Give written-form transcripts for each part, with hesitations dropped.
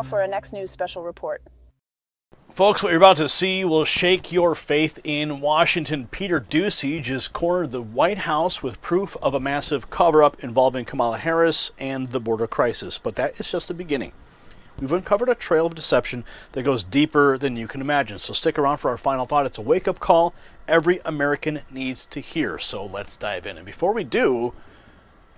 now for a Next News special report. Folks, what you're about to see will shake your faith in Washington. Doocy just cornered the White House with proof of a massive cover-up involving Kamala Harris and the border crisis. But that is just the beginning. We've uncovered a trail of deception that goes deeper than you can imagine. So stick around for our final thought. It's a wake-up call every American needs to hear. So let's dive in. And before we do,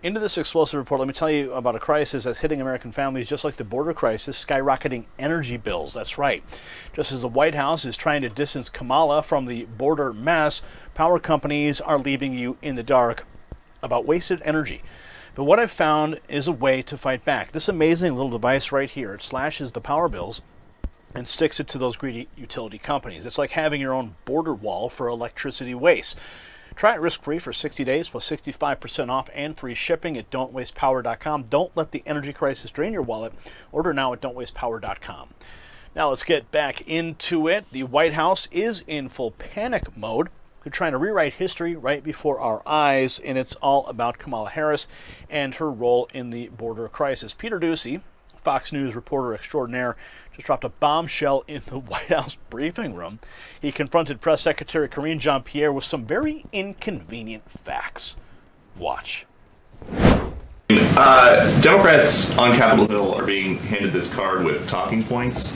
into this explosive report, let me tell you about a crisis that's hitting American families just like the border crisis, skyrocketing energy bills. That's right. Just as the White House is trying to distance Kamala from the border mess, power companies are leaving you in the dark about wasted energy. But what I've found is a way to fight back. This amazing little device right here, it slashes the power bills and sticks it to those greedy utility companies. It's like having your own border wall for electricity waste. Try it risk-free for 60 days plus 65% off and free shipping at don'twastepower.com. Don't let the energy crisis drain your wallet. Order now at don'twastepower.com. Now let's get back into it. The White House is in full panic mode. They're trying to rewrite history right before our eyes, and it's all about Kamala Harris and her role in the border crisis. Doocy, Fox News reporter extraordinaire, just dropped a bombshell in the White House briefing room. He confronted Press Secretary Karine Jean-Pierre with some very inconvenient facts. Watch. Democrats on Capitol Hill are being handed this card with talking points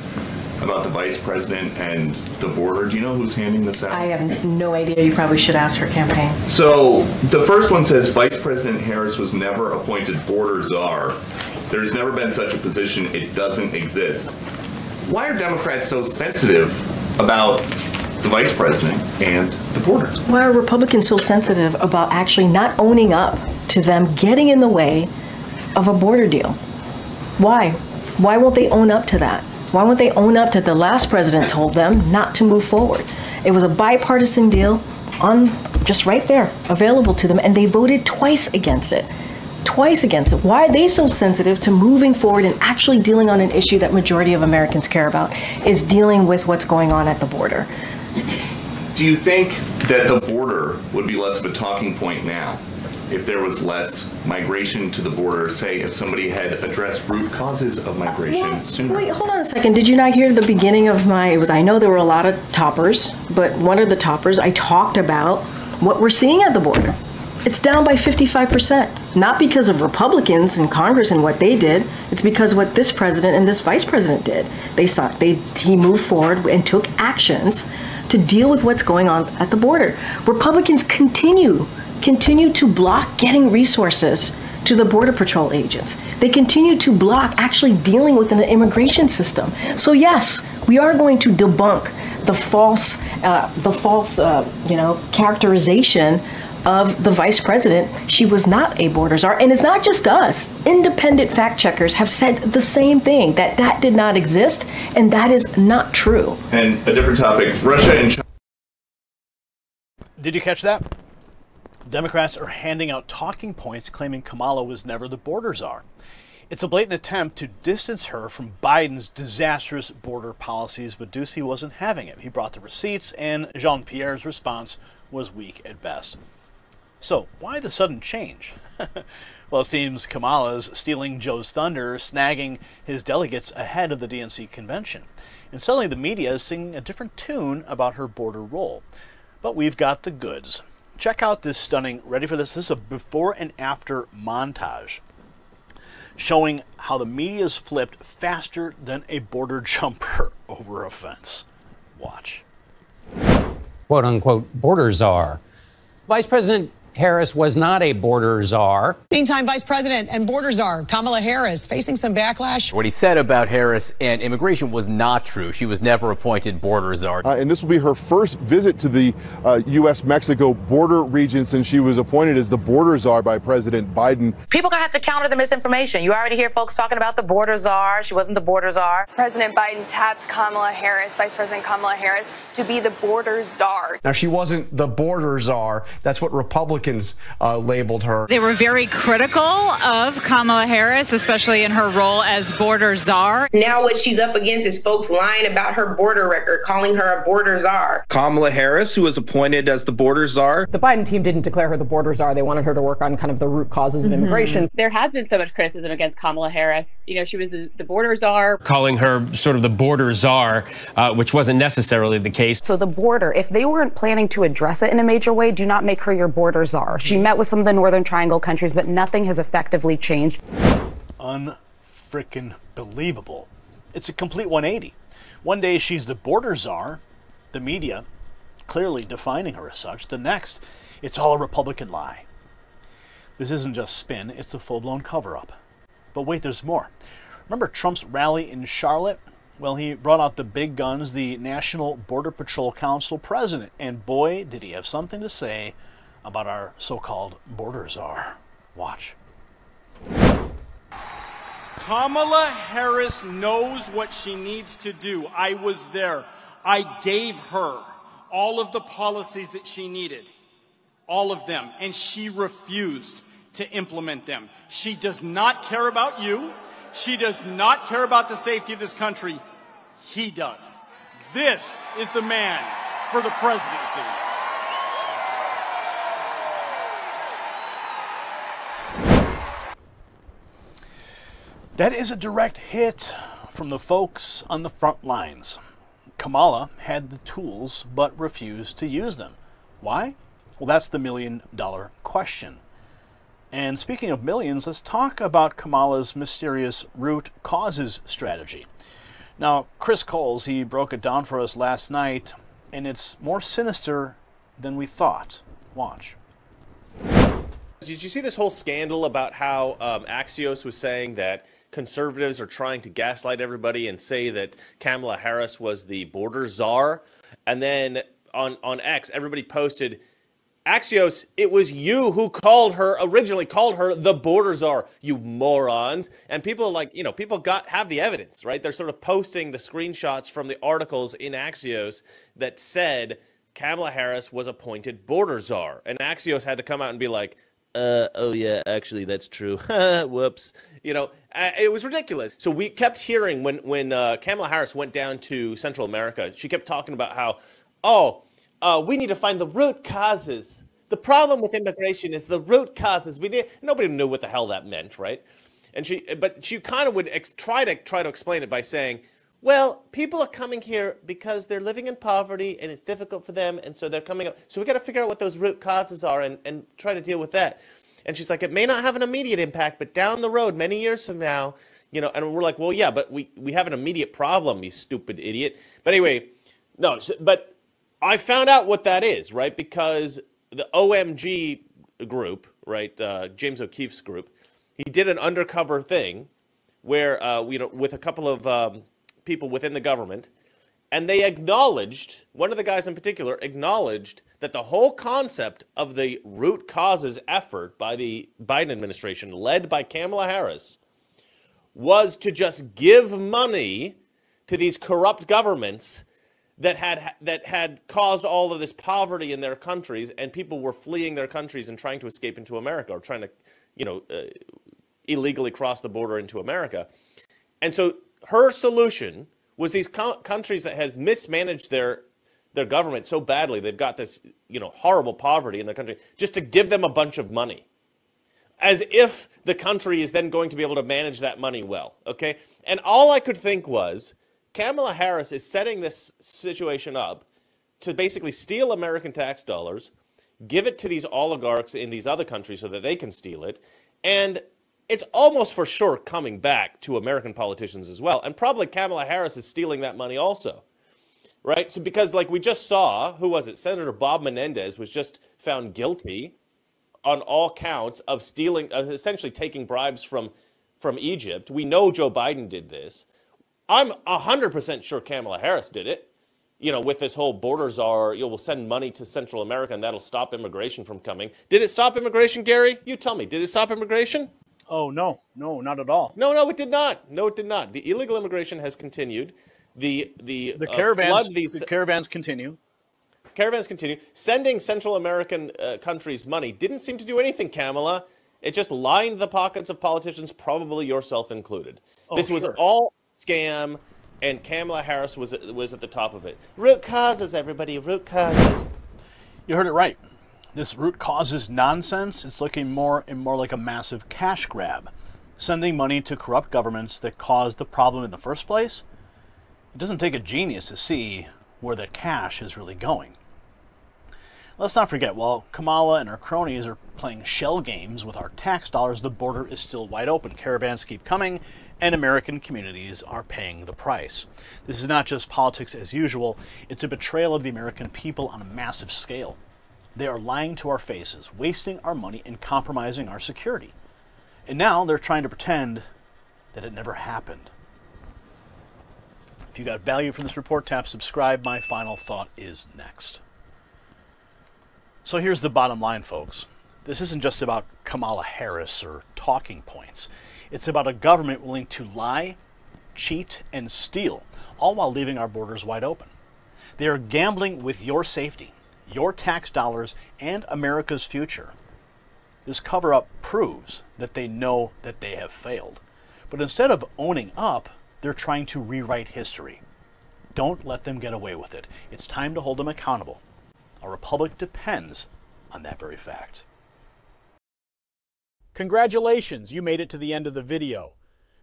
about the vice president and the border. Do you know who's handing this out? I have no idea. You probably should ask her campaign. So the first one says Vice President Harris was never appointed border czar. There's never been such a position. It doesn't exist. Why are Democrats so sensitive about the vice president and the border? Why are Republicans so sensitive about actually not owning up to them getting in the way of a border deal? Why? Why won't they own up to that? Why won't they own up to the last president told them not to move forward? It was a bipartisan deal on just right there, available to them, and they voted twice against it. Twice against it. Why are they so sensitive to moving forward and actually dealing on an issue that majority of Americans care about, is dealing with what's going on at the border? Do you think that the border would be less of a talking point now if there was less migration to the border, say if somebody had addressed root causes of migration sooner? Wait, hold on a second. Did you not hear the beginning of I know there were a lot of toppers, but one of the toppers, I talked about what we're seeing at the border. It's down by 55%, not because of Republicans in Congress and what they did. It's because what this president and this vice president did. He moved forward and took actions to deal with what's going on at the border. Republicans continue to block getting resources to the Border Patrol agents. They continue to block actually dealing with an immigration system. So yes, we are going to debunk the false characterization of the vice president. She was not a border czar, and it's not just us. Independent fact checkers have said the same thing, that did not exist, and that is not true. And a different topic, Russia and China. Did you catch that? Democrats are handing out talking points claiming Kamala was never the border czar. It's a blatant attempt to distance her from Biden's disastrous border policies, but Doocy wasn't having it. He brought the receipts, and Jean-Pierre's response was weak at best. So, why the sudden change? Well, it seems Kamala's stealing Joe's thunder, snagging his delegates ahead of the DNC convention. And suddenly the media is singing a different tune about her border role. But we've got the goods. Check out this stunning, ready for this? This is a before and after montage showing how the media's flipped faster than a border jumper over a fence. Watch. Quote unquote border czar. Vice President Harris was not a border czar. Meantime, Vice President and border czar Kamala Harris facing some backlash. What he said about Harris and immigration was not true. She was never appointed border czar. And this will be her first visit to the U.S.-Mexico border region since she was appointed as the border czar by President Biden. People are going to have to counter the misinformation. You already hear folks talking about the border czar. She wasn't the border czar. President Biden tapped Kamala Harris, Vice President Kamala Harris, to to be the border czar. Now, she wasn't the border czar. That's what Republicans labeled her. They were very critical of Kamala Harris, especially in her role as border czar. Now what she's up against is folks lying about her border record, calling her a border czar. Kamala Harris, who was appointed as the border czar. The Biden team didn't declare her the border czar. They wanted her to work on kind of the root causes of immigration. There has been so much criticism against Kamala Harris. You know, she was the border czar. Calling her sort of the border czar, which wasn't necessarily the case. So the border, if they weren't planning to address it in a major way, do not make her your border czar. She met with some of the Northern Triangle countries, but nothing has effectively changed. Unfrickin' believable. It's a complete 180. One day she's the border czar, the media clearly defining her as such. The next, it's all a Republican lie. This isn't just spin, it's a full-blown cover-up. But wait, there's more. Remember Trump's rally in Charlotte? Well, he brought out the big guns, the National Border Patrol Council president, and boy, did he have something to say about our so-called border czar. Watch. Kamala Harris knows what she needs to do. I was there. I gave her all of the policies that she needed, all of them, and she refused to implement them. She does not care about you. She does not care about the safety of this country. He does. This is the man for the presidency. That is a direct hit from the folks on the front lines. Kamala had the tools but refused to use them. Why? Well, that's the million-dollar question. And speaking of millions, let's talk about Kamala's mysterious root causes strategy. Now, Chris Coles, he broke it down for us last night, and it's more sinister than we thought. Watch. Did you see this whole scandal about how Axios was saying that conservatives are trying to gaslight everybody and say that Kamala Harris was the border czar? And then on X, everybody posted, Axios, it was you who originally called her the border czar, you morons. And people people have the evidence, right? They're sort of posting the screenshots from the articles in Axios that said Kamala Harris was appointed border czar. And Axios had to come out and be like, oh yeah, actually that's true. Whoops. It was ridiculous. So we kept hearing when Kamala Harris went down to Central America, she kept talking about how, we need to find the root causes. The problem with immigration is the root causes. Nobody knew what the hell that meant, right? But she kind of would try to explain it by saying, well, people are coming here because they're living in poverty and it's difficult for them, and so they're coming up. So we got to figure out what those root causes are and try to deal with that. And she's like, it may not have an immediate impact, but down the road, many years from now, and we're like, well, yeah, but we have an immediate problem, you stupid idiot. But anyway, no, but I found out what that is, right? Because the OMG group, right, James O'Keefe's group, he did an undercover thing where, with a couple of people within the government, and they acknowledged, one of the guys in particular acknowledged that the whole concept of the root causes effort by the Biden administration, led by Kamala Harris, was to just give money to these corrupt governments that had caused all of this poverty in their countries, and people were fleeing their countries and trying to escape into America, or trying to, illegally cross the border into America. And so her solution was these countries that has mismanaged their government so badly, they've got this, horrible poverty in their country, just to give them a bunch of money, as if the country is then going to be able to manage that money well, okay? And all I could think was, Kamala Harris is setting this situation up to basically steal American tax dollars, give it to these oligarchs in these other countries so that they can steal it, and it's almost for sure coming back to American politicians as well. And probably Kamala Harris is stealing that money also, right? So because like we just saw, who was it? Senator Bob Menendez was just found guilty on all counts of stealing, essentially taking bribes from Egypt. We know Joe Biden did this. I'm 100% sure Kamala Harris did it, with this whole border czar, we'll send money to Central America and that'll stop immigration from coming. Did it stop immigration, Gary? You tell me, did it stop immigration? Oh, no, not at all. No, it did not. No, it did not. The illegal immigration has continued. the caravans continue. Caravans continue. Sending Central American countries money didn't seem to do anything, Kamala. It just lined the pockets of politicians, probably yourself included. This was all scam, and Kamala Harris was at the top of it. Root causes, everybody, root causes. You heard it right. This root causes nonsense, it's looking more and more like a massive cash grab. Sending money to corrupt governments that caused the problem in the first place. It doesn't take a genius to see where that cash is really going. Let's not forget, while Kamala and her cronies are playing shell games with our tax dollars, the border is still wide open. Caravans keep coming, and American communities are paying the price. This is not just politics as usual, it's a betrayal of the American people on a massive scale. They are lying to our faces, wasting our money, and compromising our security. And now they're trying to pretend that it never happened. If you got value from this report, tap subscribe. My final thought is next. So here's the bottom line, folks. This isn't just about Kamala Harris or talking points. It's about a government willing to lie, cheat, and steal, all while leaving our borders wide open. They are gambling with your safety, your tax dollars, and America's future. This cover-up proves that they know that they have failed. But instead of owning up, they're trying to rewrite history. Don't let them get away with it. It's time to hold them accountable. Our republic depends on that very fact. Congratulations, you made it to the end of the video.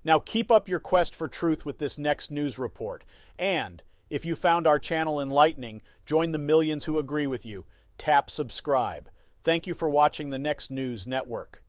Now keep up your quest for truth with this next news report. And if you found our channel enlightening, join the millions who agree with you. Tap subscribe. Thank you for watching the Next News Network.